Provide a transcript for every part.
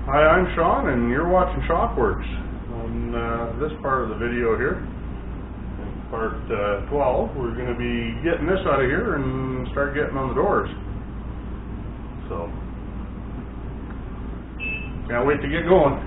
Hi, I'm Sean, and you're watching Shopworx. On this part of the video here, in part 12, we're going to be getting this out of here and start getting on the doors. So, can't wait to get going.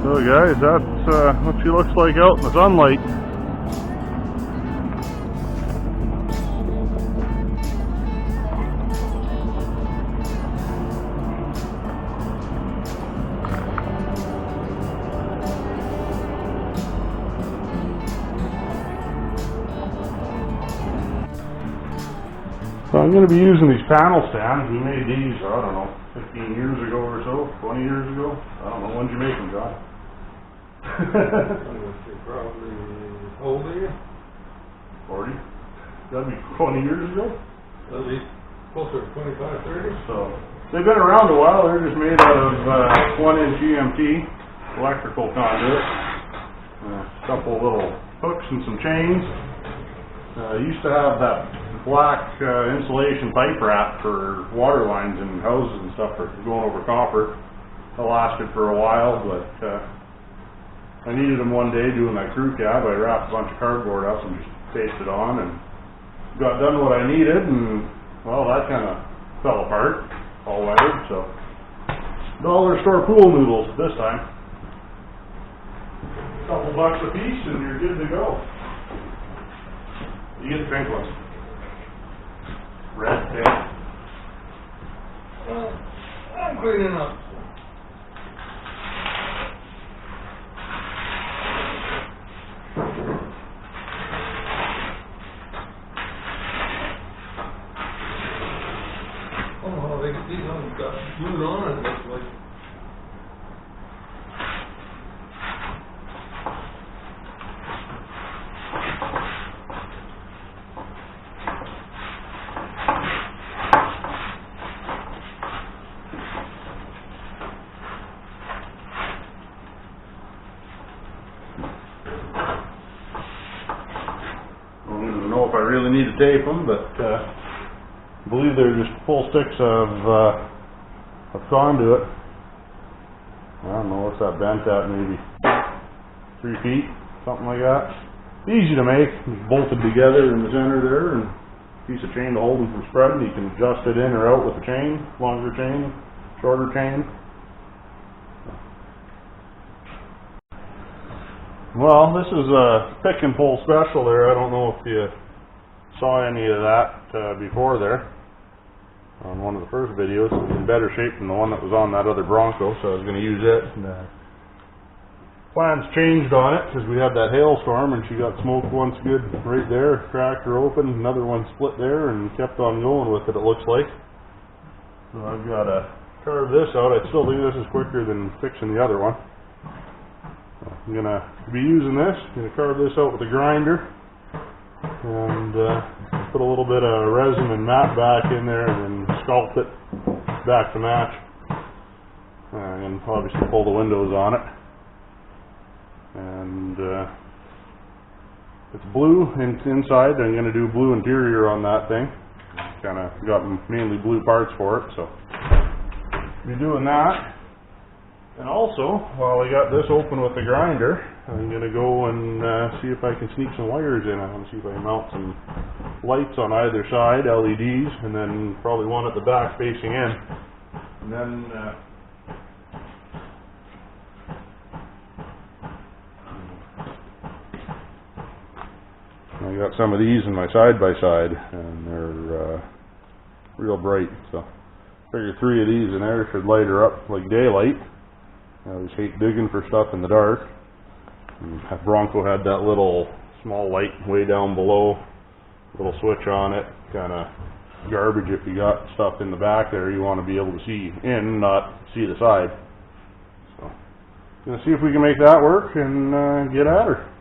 So guys, that's what she looks like out in the sunlight. So I'm going to be using these panel stands. We made these, I don't know, 15 years ago or so, 20 years ago. I don't know, when did you make them, John? Probably older. 40? That'd be 20 years ago? At least closer to 25, 30. So, they've been around a while. They're just made out of 1-inch EMT electrical conduit. A couple little hooks and some chains. Used to have that black insulation pipe wrap for water lines and houses and stuff for going over copper. That lasted for a while, but I needed them one day doing my crew cab. I wrapped a bunch of cardboard up and just pasted on and got done what I needed, and well, that kind of fell apart, all weathered. So, dollar store pool noodles this time. Couple bucks a piece and you're good to go. You get the pink ones. Red, pink. I'm cleaning up. Oh, these ones got glued on, it looks like. I don't even know if I really need to tape them, but I believe they're just full sticks of conduit. I don't know, what's that bent at, maybe 3 feet, something like that. Easy to make, just bolted together in the center there, and a piece of chain to hold them from spreading. You can adjust it in or out with the chain, longer chain, shorter chain. Well, this is a pick and pull special there. I don't know if you saw any of that before there. on one of the first videos. It's in better shape than the one that was on that other Bronco, so I was going to use it. And, plans changed on it because we had that hailstorm and she got smoked once good right there, cracked her open, another one split there, and kept on going with it, it looks like. So I've got to carve this out. I still think this is quicker than fixing the other one. So I'm going to be using this. I'm going to carve this out with a grinder and put a little bit of resin and matte back in there and then sculpt it back to match. And obviously pull the windows on it. And it's blue inside. I'm going to do blue interior on that thing. Kind of got mainly blue parts for it, so be doing that. And also, while I got this open with the grinder, I'm going to go and see if I can sneak some wires in. I want to see if I can mount some lights on either side, LEDs, and then probably one at the back facing in. And then I got some of these in my side-by-side, and they're real bright, so I figure 3 of these in there should light her up like daylight. I always hate digging for stuff in the dark. And Bronco had that little small light way down below, little switch on it, kind of garbage if you got stuff in the back there you want to be able to see in, not see the side. So, gonna see if we can make that work and get at her.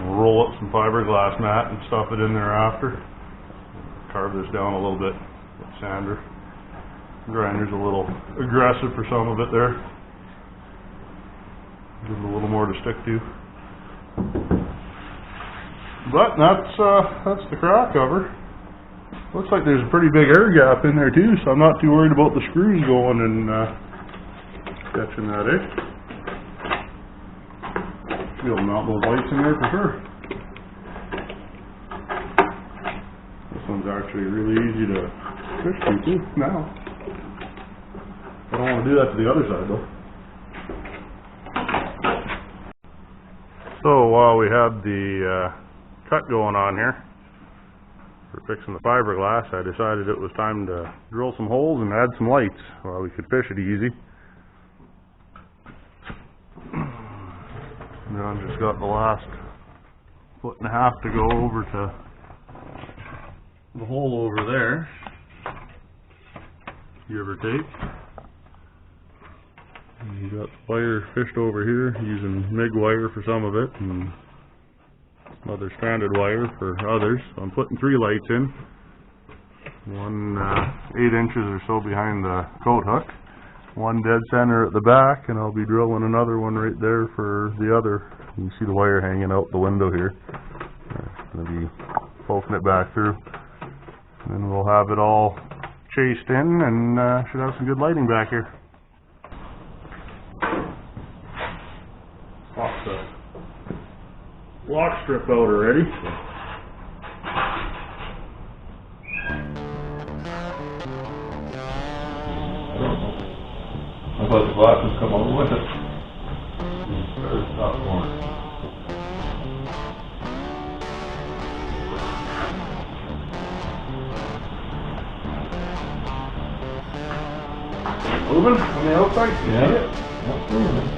Roll up some fiberglass mat and stuff it in there after. Carve this down a little bit with sander. Grinder's a little aggressive for some of it there. Give it a little more to stick to. But that's the crack cover. Looks like there's a pretty big air gap in there too, so I'm not too worried about the screws going and catching that, eh? Be able to mount those lights in there for sure. This one's actually really easy to fish to too now. I don't want to do that to the other side though. So while we had the cut going on here for fixing the fiberglass, I decided it was time to drill some holes and add some lights while we could fish it easy. Now I've just got the last 1.5 feet to go over to the hole over there, give or take. And you got the wire fished over here, using MIG wire for some of it and other stranded wire for others. So I'm putting 3 lights in. One 8 inches or so behind the coat hook. One dead center at the back, and I'll be drilling another one right there for the other. You can see the wire hanging out the window here. I'm going to be poking it back through. And then we'll have it all chased in and should have some good lighting back here. Off the lock strip out already. I thought the glasses come along with it. There's the top corner. Moving on the outside? Yeah. That's moving.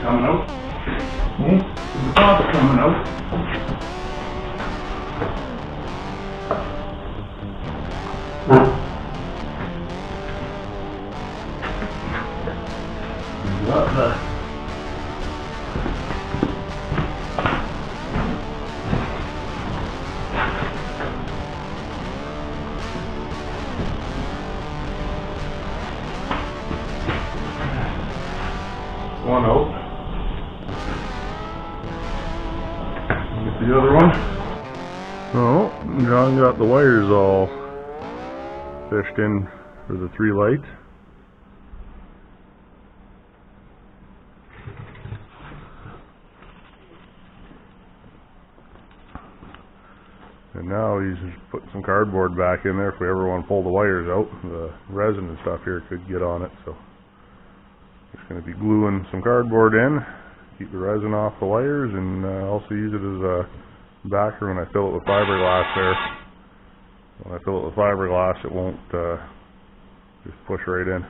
Coming out. The top got the wires all fished in for the 3 lights. And now he's just putting some cardboard back in there if we ever want to pull the wires out. The resin and stuff here could get on it, so just going to be gluing some cardboard in, keep the resin off the wires, and also use it as a backer when I fill it with fiberglass there. When I fill it with fiberglass, it won't just push right in.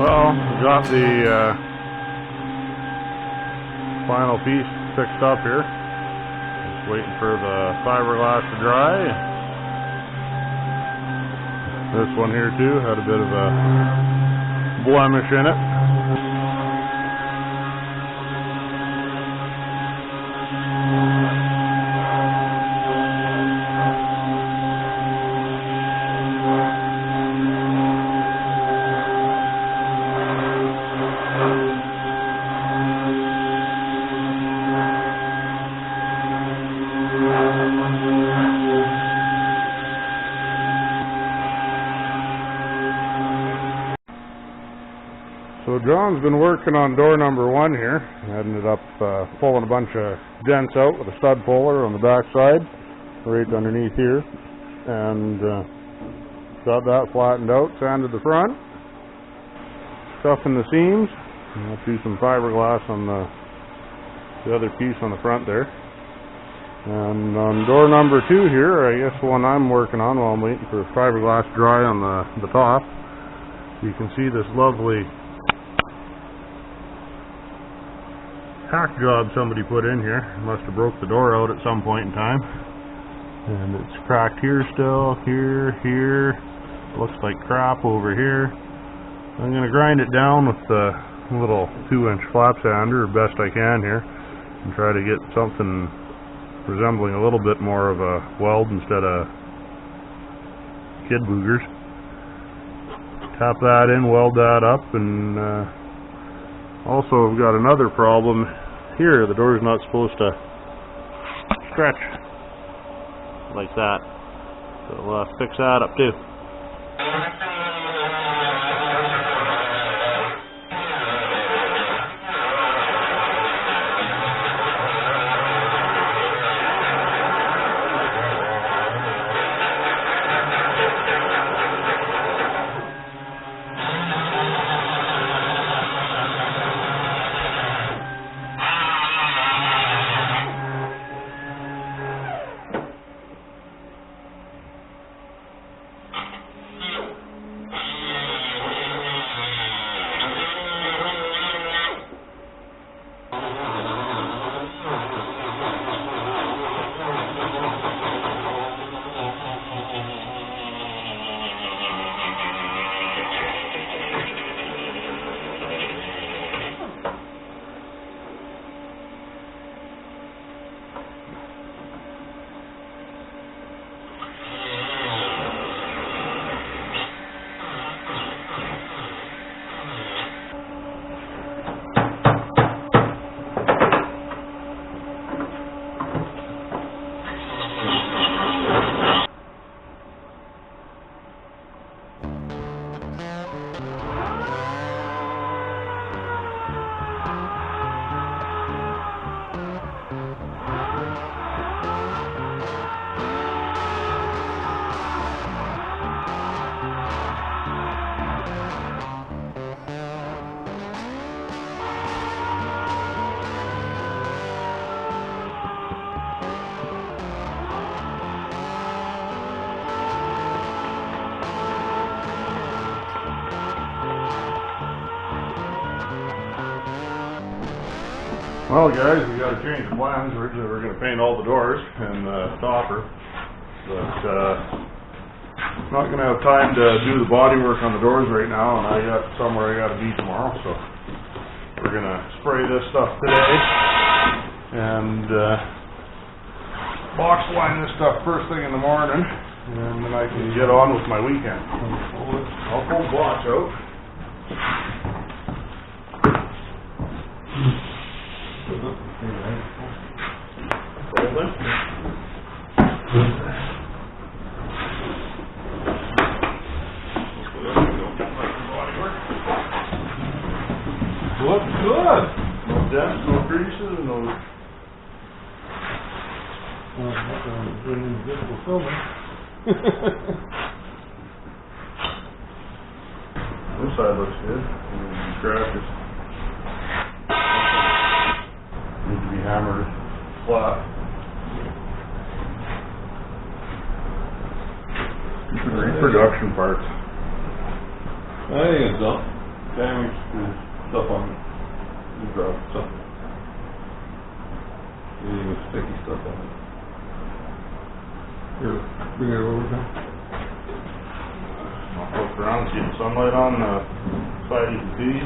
Well, got the final piece fixed up here. Just waiting for the fiberglass to dry. This one here too had a bit of a blemish in it. So John's been working on door number 1 here. I ended up pulling a bunch of dents out with a stud puller on the back side, right underneath here, and got that flattened out, sanded the front, stuffing the seams, and I'll do some fiberglass on the other piece on the front there. And on door number 2 here, I guess the one I'm working on while I'm waiting for the fiberglass to dry on the top, you can see this lovely hack job somebody put in here. Must have broke the door out at some point in time. And it's cracked here still, here. Looks like crap over here. I'm going to grind it down with the little 2-inch flap sander, best I can here, and try to get something resembling a little bit more of a weld instead of kid boogers. Tap that in, weld that up, and also I've got another problem here. The door's not supposed to stretch like that, so we'll fix that up too. Well guys, we got to change the plans. Originally we were going to paint all the doors and the topper, but not going to have time to do the body work on the doors right now, and I got somewhere I got to be tomorrow, so we're going to spray this stuff today and box line this stuff first thing in the morning, and then I can get on with my weekend. I'll pull the blocks out. Looks good. No dents, no creases, no... Invisible filming. This side looks good. Scratches. Need to be hammered flat. Reproduction parts. I think it's done. Damage stuff on it. You drop stuff. Even sticky stuff on it. Here, bring it over now. I'll look around, see the sunlight on the side you can see.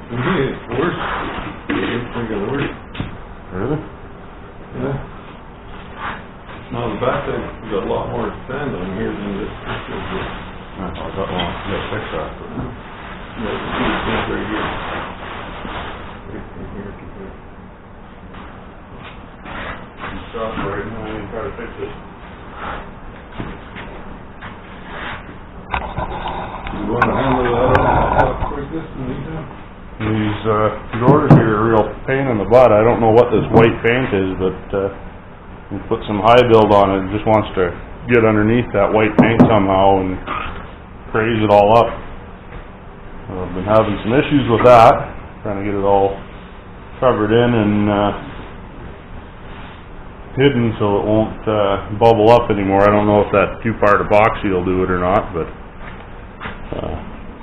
It's worse. It's thinking worse. Really? Yeah. Now the back side, we got a lot more sand on here than this. I got one. You gotta fix that. Yeah, you can see the sand right here. Right from here to here. You stop right now and try to fix it. You want to handle that like this in the meantime? These doors here are a real pain in the butt. I don't know what this white paint is, but we put some high build on it. It just wants to get underneath that white paint somehow and craze it all up. I've been having some issues with that, trying to get it all covered in and hidden so it won't bubble up anymore. I don't know if that two-part epoxy will do it or not, but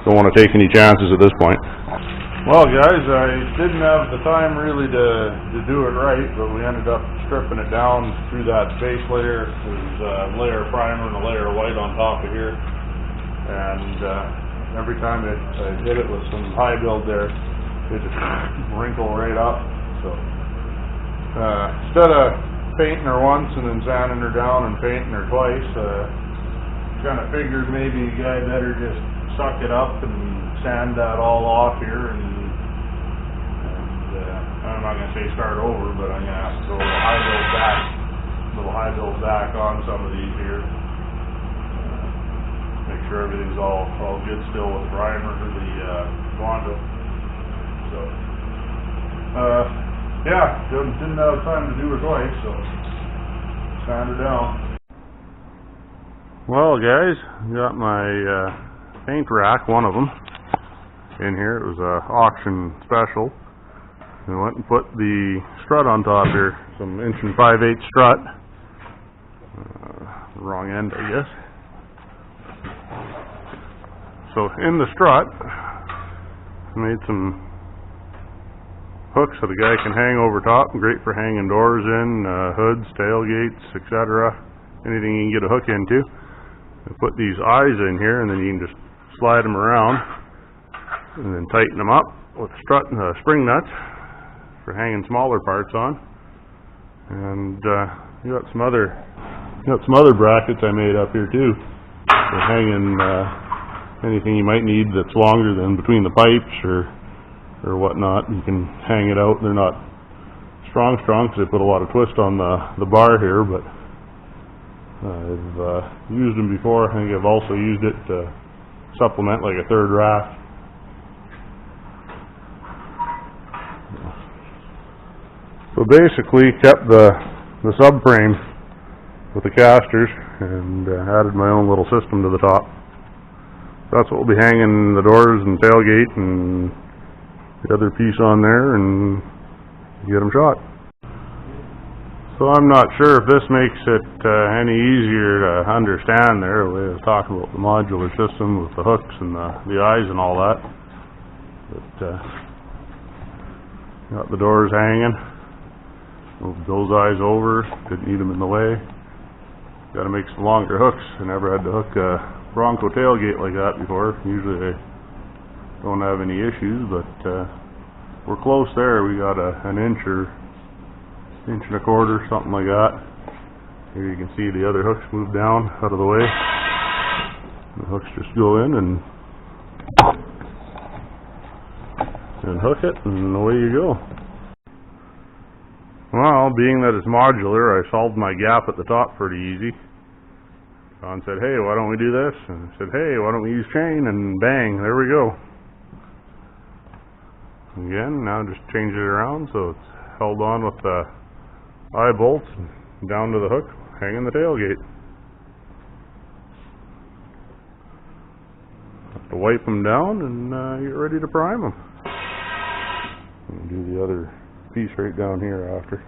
don't want to take any chances at this point. Well guys, I didn't have the time really to do it right, but we ended up stripping it down through that base layer. There's a layer of primer and a layer of white on top of here, and every time I hit it with some high build there, it just wrinkle right up. So instead of painting her once and then sanding her down and painting her twice, kind of figured maybe a guy better just suck it up and sand that all off here, and I'm not going to say start over, but I'm going to have to go a little high build back on some of these here. Make sure everything's all good still with the primer or the Bronco. So, yeah, didn't have time to do it twice, so sand her down. Well guys, got my paint rack, one of them, in here. It was a auction special. I went and put the strut on top here, some 1 5/8 strut. Wrong end, I guess. So in the strut, I made some hooks that a guy can hang over top. Great for hanging doors in, hoods, tailgates, etc. Anything you can get a hook into. I put these eyes in here, and then you can just slide them around and then tighten them up with strut spring nuts for hanging smaller parts on. And you got some other brackets I made up here too for hanging anything you might need that's longer than between the pipes or whatnot. You can hang it out. They're not strong because they put a lot of twist on the bar here, but I've used them before. I think I've also used it to supplement like a third raft. So basically kept the subframe with the casters and added my own little system to the top. That's what we'll be hanging the doors and tailgate and the other piece on there and get them shot. So I'm not sure if this makes it any easier to understand there, the way I was talking about the modular system with the hooks and the eyes and all that. But got the doors hanging, moved those eyes over, didn't need them in the way. Got to make some longer hooks. I never had to hook a Bronco tailgate like that before. Usually I don't have any issues, but we're close there. We got an inch and a quarter, something like that. Here you can see the other hooks move down out of the way. The hooks just go in and hook it, and away you go. Well, being that it's modular, I solved my gap at the top pretty easy. Don said, hey, why don't we do this? And I said, hey, why don't we use chain? And bang, there we go. Again, now just change it around so it's held on with the eye bolts and down to the hook, hanging the tailgate. Have to wipe them down and get ready to prime them. And do the other piece right down here after.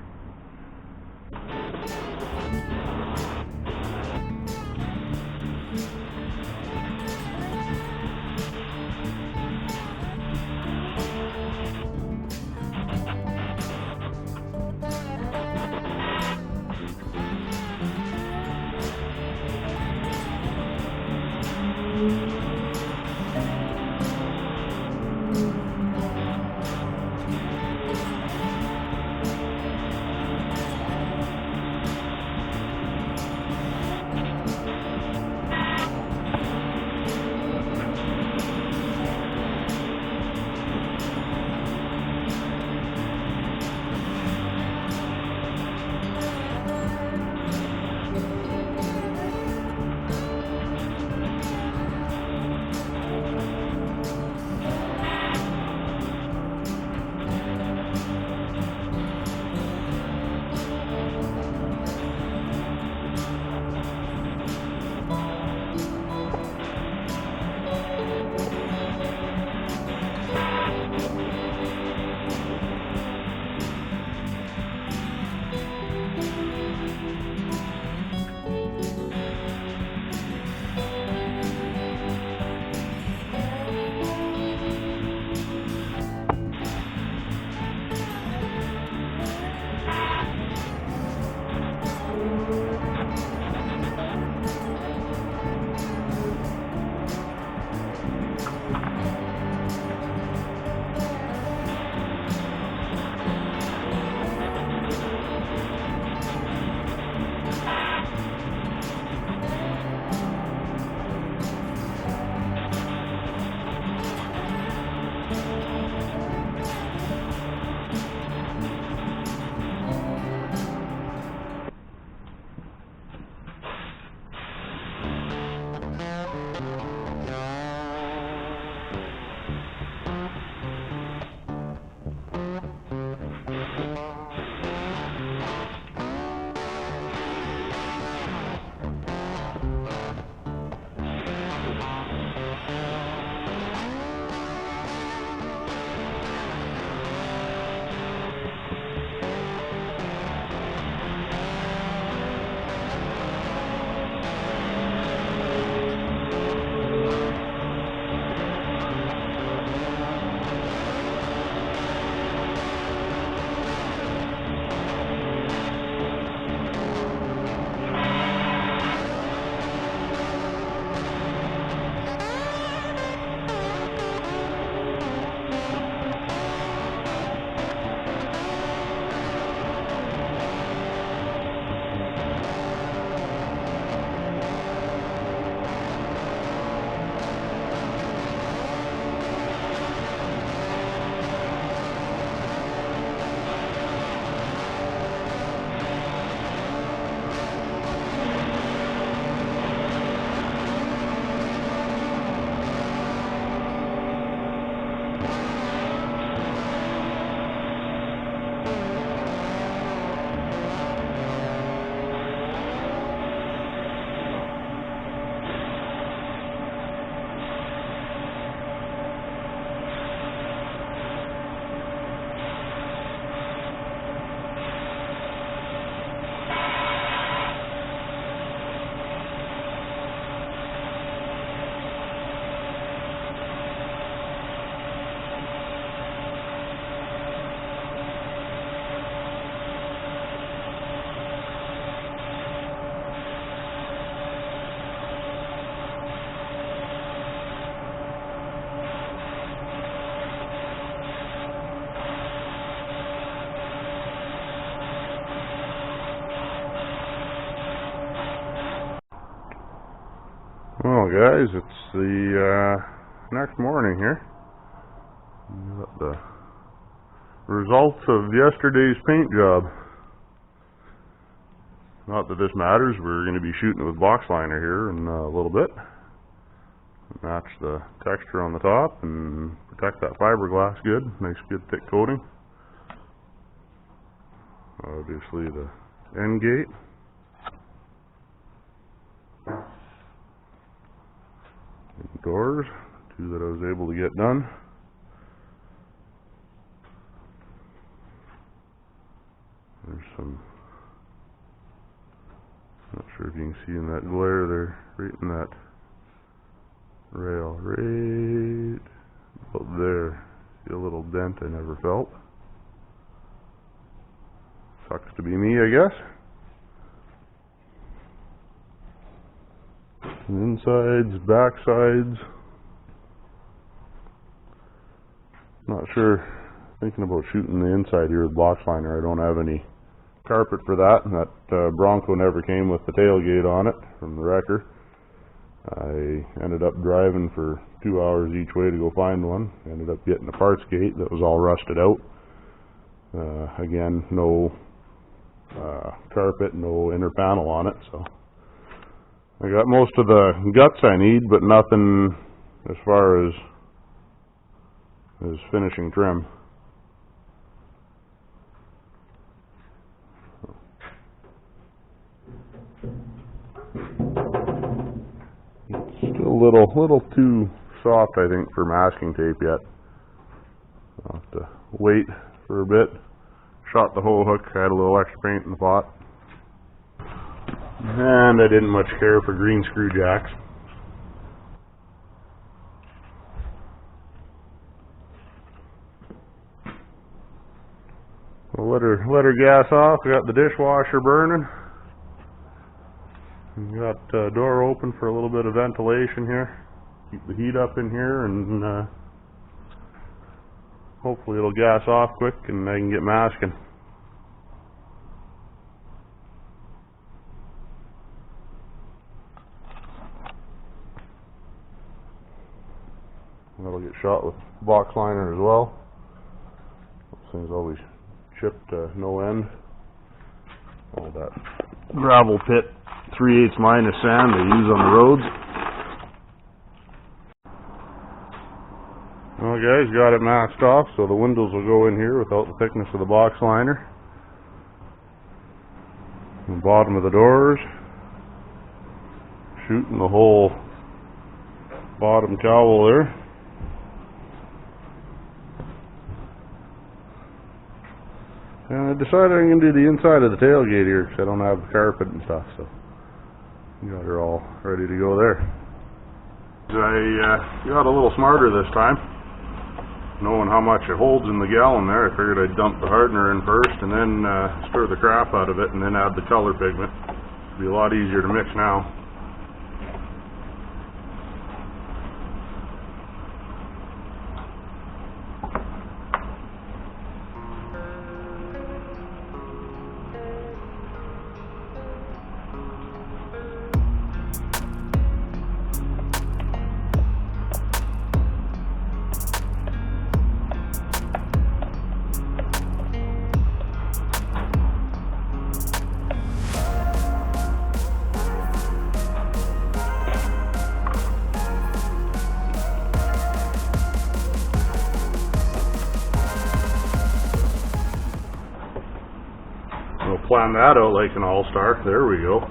Well guys, it's the next morning here. We got the results of yesterday's paint job. Not that this matters, we're going to be shooting it with box liner here in a little bit. Match the texture on the top and protect that fiberglass good. Nice good thick coating. Obviously the end gate. And doors, two that I was able to get done. There's some, not sure if you can see in that glare there, right in that rail, right about there. See a little dent I never felt. Sucks to be me, I guess. Insides, backsides. Not sure. Thinking about shooting the inside here with box liner. I don't have any carpet for that, and that Bronco never came with the tailgate on it from the wrecker. I ended up driving for 2 hours each way to go find one. Ended up getting a parts gate that was all rusted out. Again, no carpet, no inner panel on it, so I got most of the guts I need, but nothing as far as finishing trim. It's still a little too soft, I think, for masking tape yet. I'll have to wait for a bit. Shot the hoe hook, I had a little extra paint in the pot. And I didn't much care for green screw jacks. We'll let her gas off. We got the dishwasher burning. We got the door open for a little bit of ventilation here. Keep the heat up in here, and hopefully it'll gas off quick and I can get masking. That'll get shot with box liner as well. This thing's always chipped to no end. All that gravel pit 3/8 minus sand they use on the roads. Well guys, got it masked off, so the windows will go in here without the thickness of the box liner. The bottom of the doors. Shooting the whole bottom cowl there. And I decided I'm going to do the inside of the tailgate here because I don't have carpet and stuff, so got her all ready to go there. I got a little smarter this time, knowing how much it holds in the gallon there. I figured I'd dump the hardener in first and then stir the crap out of it and then add the color pigment. It'll be a lot easier to mix now. We'll plan that out like an all-star. There we go.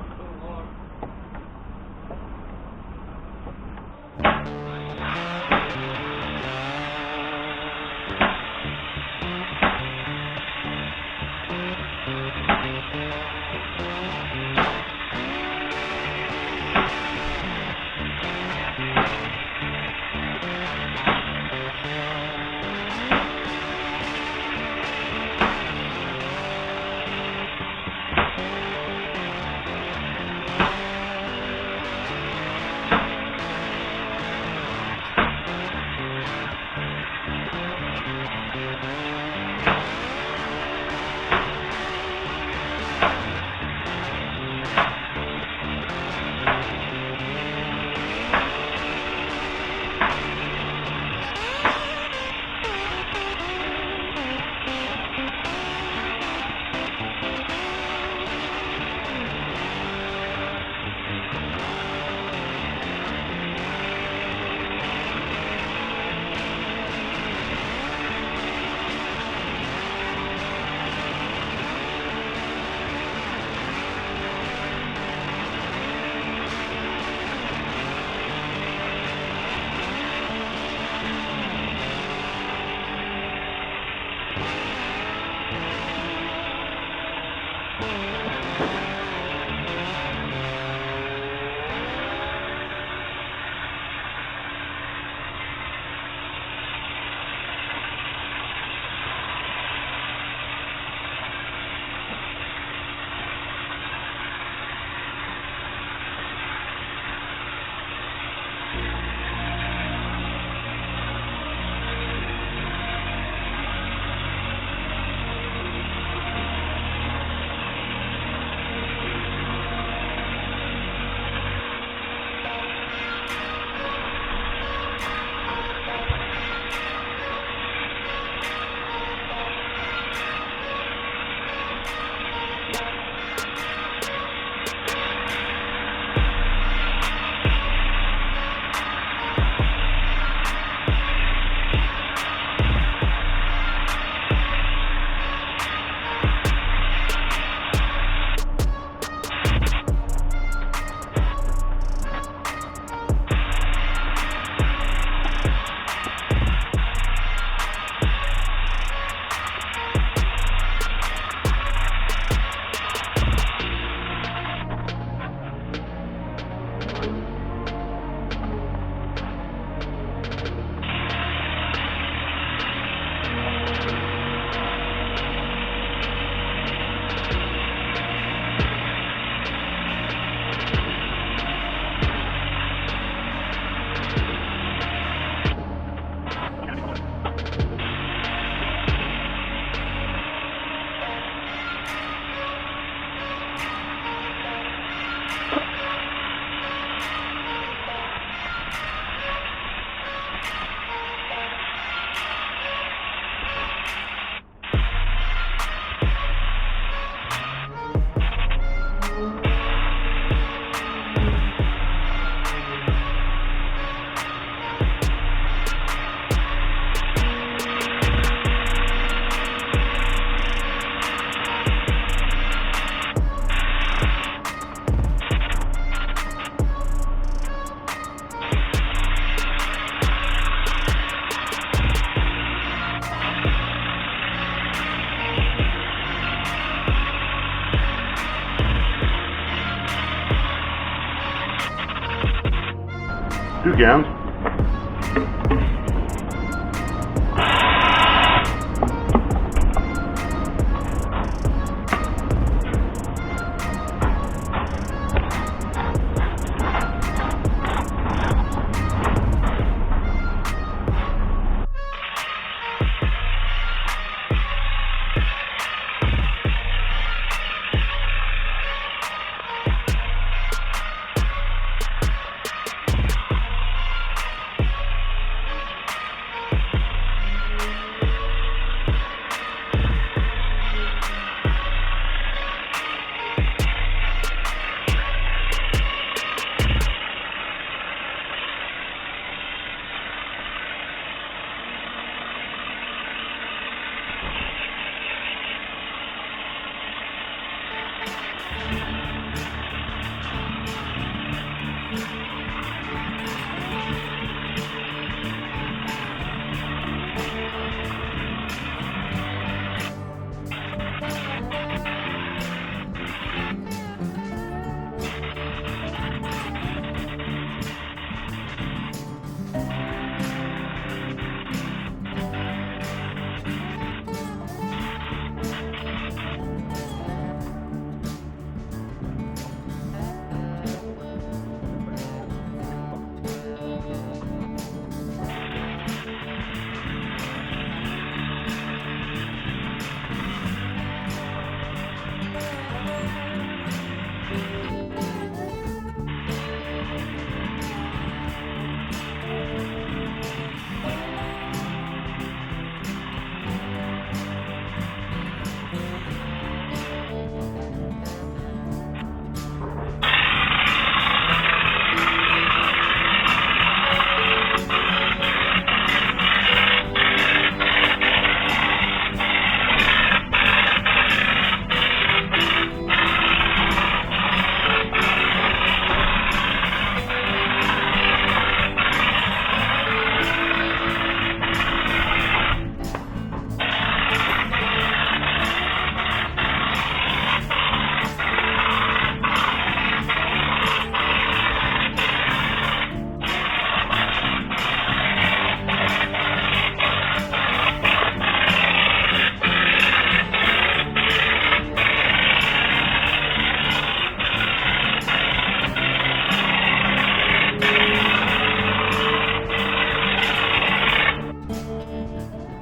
2 cans.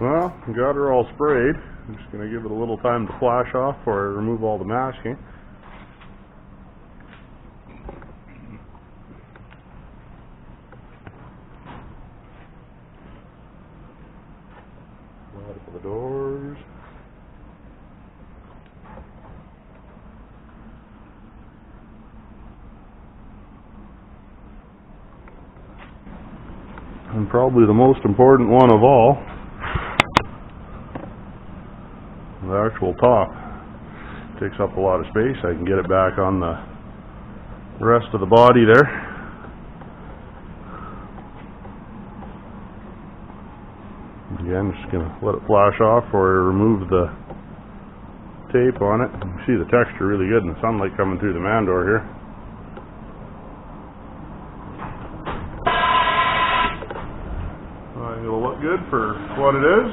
Well, got her all sprayed. I'm just going to give it a little time to flash off before I remove all the masking. Out for the doors. And probably the most important one of all, the actual top. Takes up a lot of space. I can get it back on the rest of the body there. Again, just going to let it flash off or remove the tape on it. You see the texture really good in the sunlight coming through the man door here. It'll look good for what it is.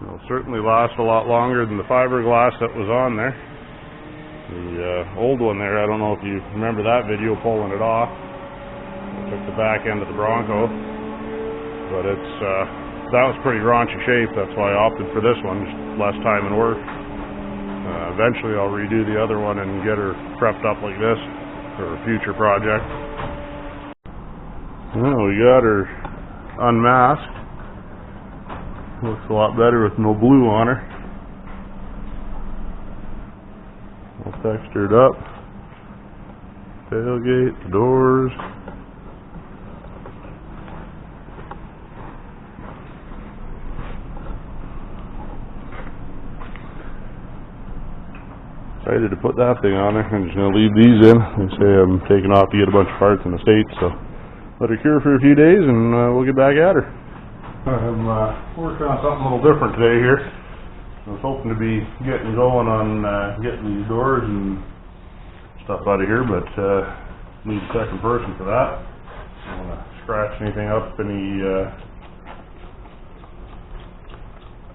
It'll certainly last a lot longer than the fiberglass that was on there. The old one there, I don't know if you remember that video pulling it off. I took the back end of the Bronco, but that was pretty raunchy shape. That's why I opted for this one, just less time and work. Eventually I'll redo the other one and get her prepped up like this for a future project. Well, we got her unmasked. Looks a lot better with no blue on her. All textured up. Tailgate, the doors. Excited to put that thing on there. I'm just going to leave these in. They say I'm taking off to get a bunch of parts in the States, so let her cure for a few days and we'll get back at her. I'm working on something a little different today here. I was hoping to be getting going on getting these doors and stuff out of here, but need a second person for that. I don't want to scratch anything up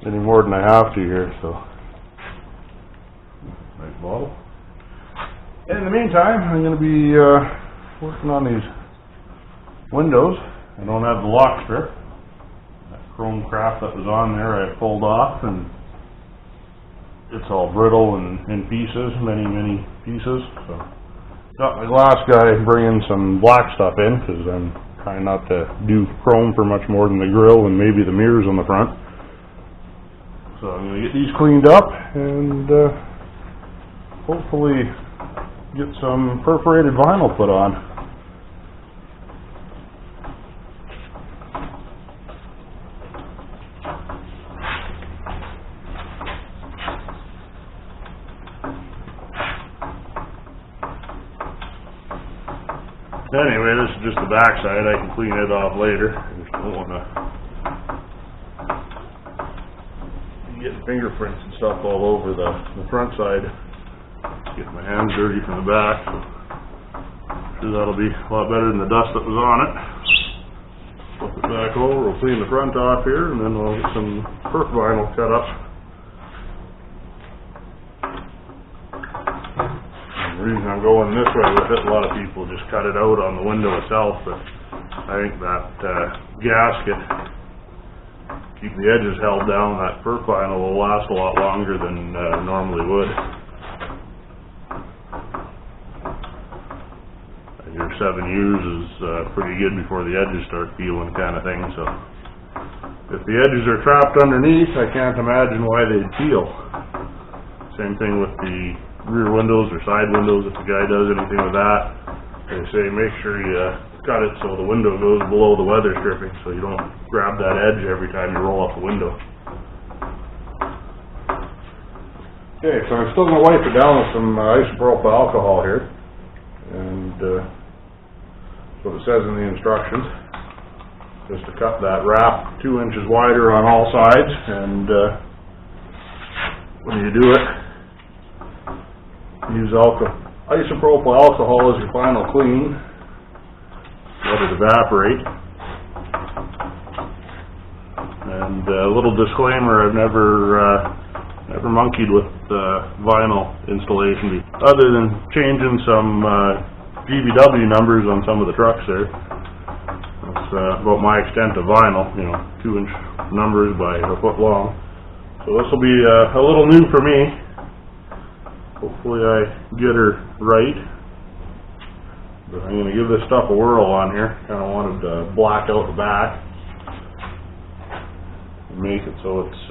any more than I have to here, so. Nice bottle. In the meantime, I'm going to be working on these windows. I don't have the lock strip. That chrome crap that was on there I pulled off, and it's all brittle and in pieces, many pieces. So got my glass guy bringing some black stuff in, because I'm trying not to do chrome for much more than the grill and maybe the mirrors on the front. So I'm going to get these cleaned up and hopefully get some perforated vinyl put on. Anyway, this is just the back side. I can clean it off later. I just don't want to get fingerprints and stuff all over the front side. Get my hands dirty from the back. So I'm sure that'll be a lot better than the dust that was on it. Flip it back over. We'll clean the front off here, and then we'll get some perf vinyl cut up. The reason I'm going this way with it, a lot of people just cut it out on the window itself, but I think that gasket, keep the edges held down, that perf vinyl will last a lot longer than normally would. I hear 7 years is pretty good before the edges start peeling, kind of thing, so if the edges are trapped underneath, I can't imagine why they'd peel. Same thing with the rear windows or side windows. If the guy does anything with that, they say make sure you cut it so the window goes below the weather stripping, so you don't grab that edge every time you roll up the window. Okay, so I'm still going to wipe it down with some isopropyl alcohol here, and that's what it says in the instructions, just to cut that wrap 2 inches wider on all sides. And when you do it, use isopropyl alcohol as your final clean. Let it evaporate. And a little disclaimer: I've never monkeyed with vinyl installation, other than changing some GVW numbers on some of the trucks there. That's about my extent of vinyl. 2-inch numbers by a foot long. So this will be a little new for me. Hopefully I get her right. But I'm going to give this stuff a whirl on here. Kind of wanted to black out the back and make it so it's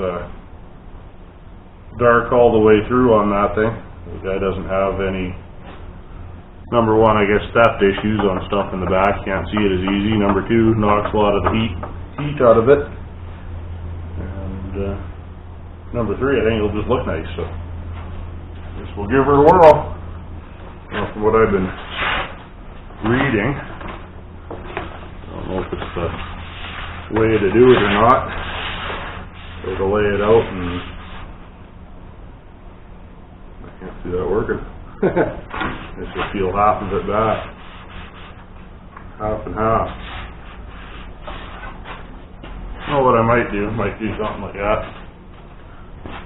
dark all the way through on that thing. The guy doesn't have any, number one, I guess, theft issues on stuff in the back. Can't see it as easy. Number two, knocks a lot of the heat out of it. And number three, I think it'll just look nice. So guess we'll give her a whirl. Well, from what I've been reading, I don't know if it's the way to do it or not. So to lay it out, and I can't see that working. Just to peel half of it back, half and half. Well, what I might do something like that.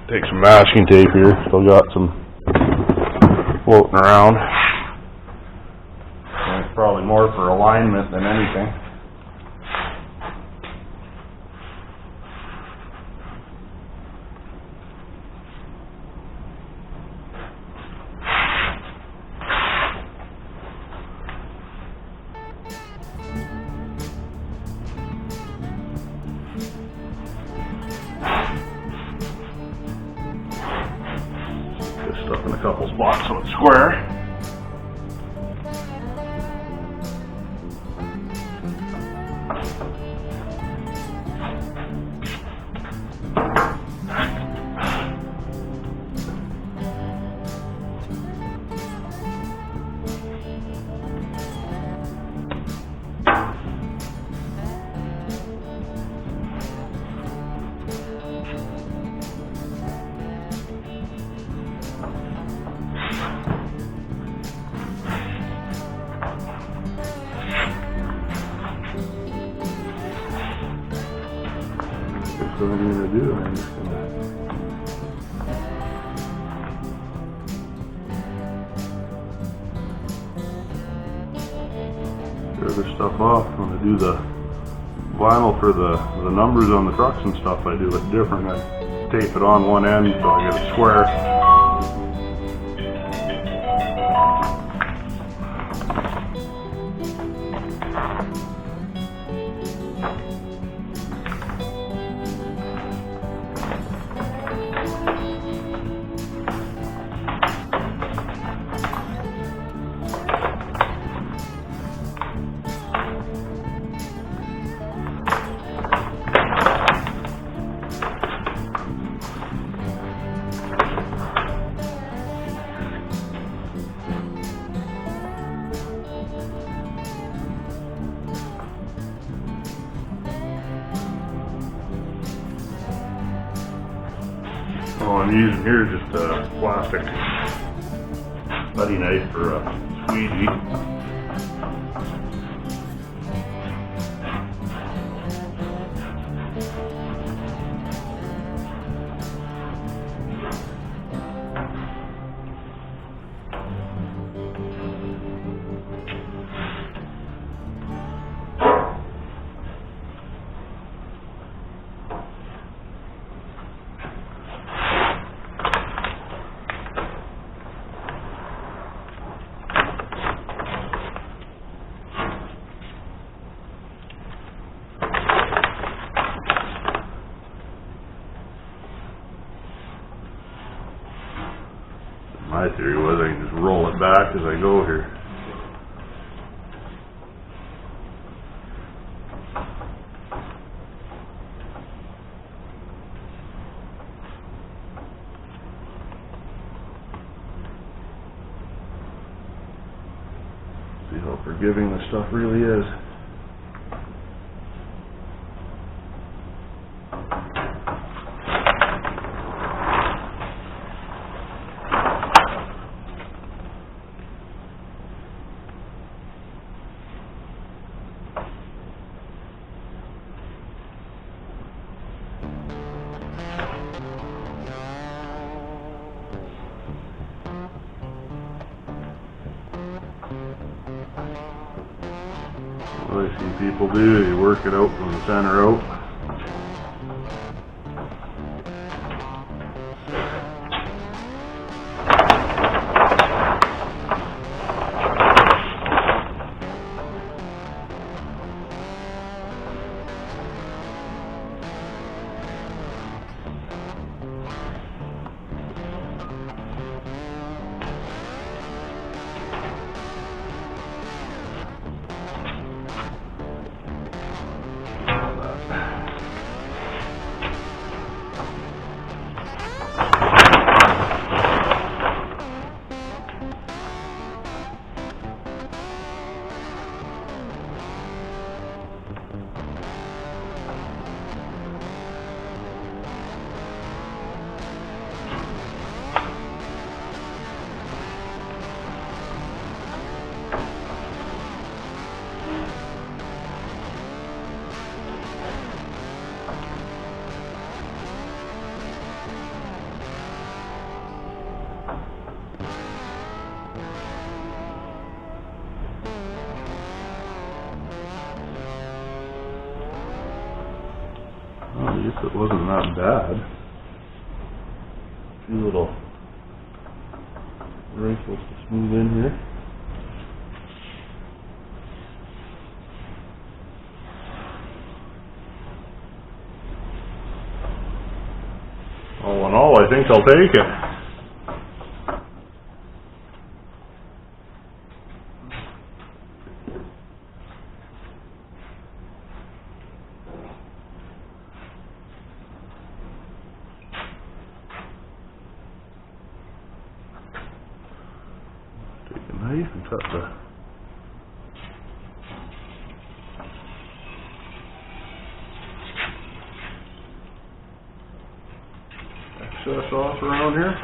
Take some masking tape here. Still got some floating around. And it's probably more for alignment than anything. Stuff in a couple spots so it's square. what I'm going to do. I'm just going to tear this stuff off. I'm going to do the vinyl for the numbers on the trucks and stuff. I do it different. I tape it on one end so I get it square. All I'm using here is just a plastic putty knife for a squeegee. My theory was I can just roll it back as I go here. See how forgiving this stuff really is. What I see people do, you work it out from the center out. I guess it wasn't that bad. A few little wrinkles to smooth in here. All in all, I think I'll take it. Knife and cut the excess off around here.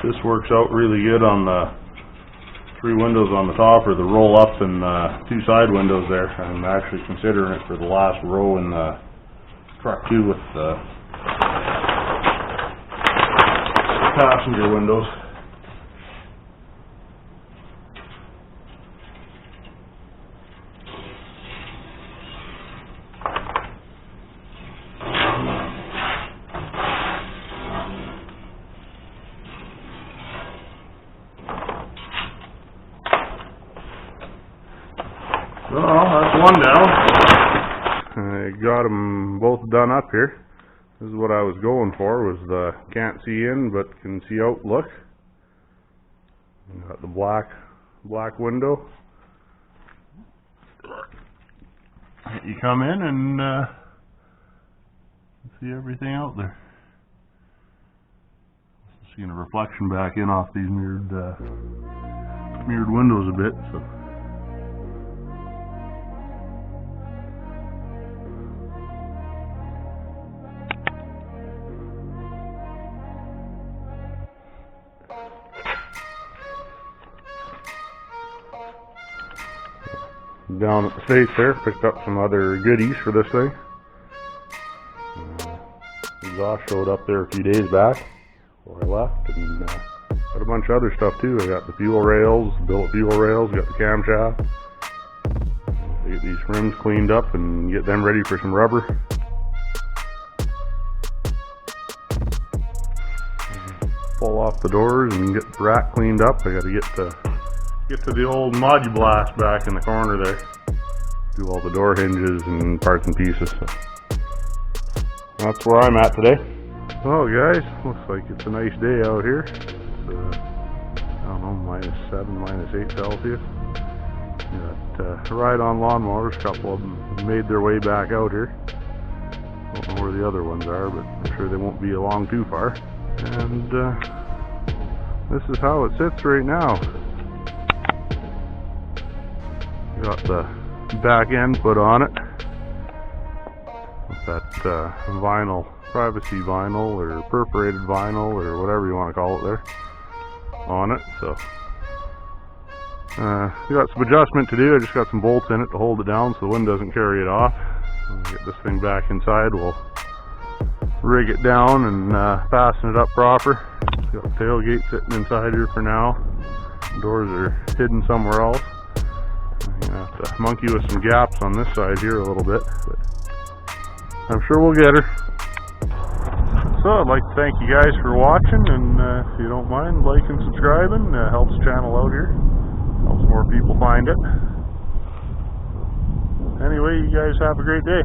This works out really good on the 3 windows on the top, or the roll up and 2 side windows there. I'm actually considering it for the last row in the truck too, with the passenger windows. Well, that's one down. I got them both done up here. This is what I was going for, was the can't see in but can see out look. Got the black window. You come in and see everything out there. Seeing a reflection back in off these mirrored windows a bit. So. Down at the States there, picked up some other goodies for this thing. Exhaust showed up there a few days back before I left, and got a bunch of other stuff too. I got the fuel rails, billet fuel rails, got the camshaft. I get these rims cleaned up and get them ready for some rubber. Pull off the doors and get the rack cleaned up. I got to get to the old Modublast back in the corner there. Do all the door hinges and parts and pieces. So that's where I'm at today. Well guys, looks like it's a nice day out here. It's, I don't know, -7, -8 Celsius. Got ride-on lawnmowers, a couple of them made their way back out here. Don't know where the other ones are, but I'm sure they won't be along too far. And this is how it sits right now. Got the back end put on it with that vinyl, privacy vinyl or perforated vinyl or whatever you want to call it there on it. So got some adjustment to do. I just got some bolts in it to hold it down so the wind doesn't carry it off. When we get this thing back inside, we'll rig it down and fasten it up proper. Got the tailgate sitting inside here for now. Doors are hidden somewhere else. I'm gonna have to monkey with some gaps on this side here a little bit, but I'm sure we'll get her. So I'd like to thank you guys for watching, and if you don't mind, like and subscribing. Helps the channel out here, helps more people find it. Anyway, you guys have a great day.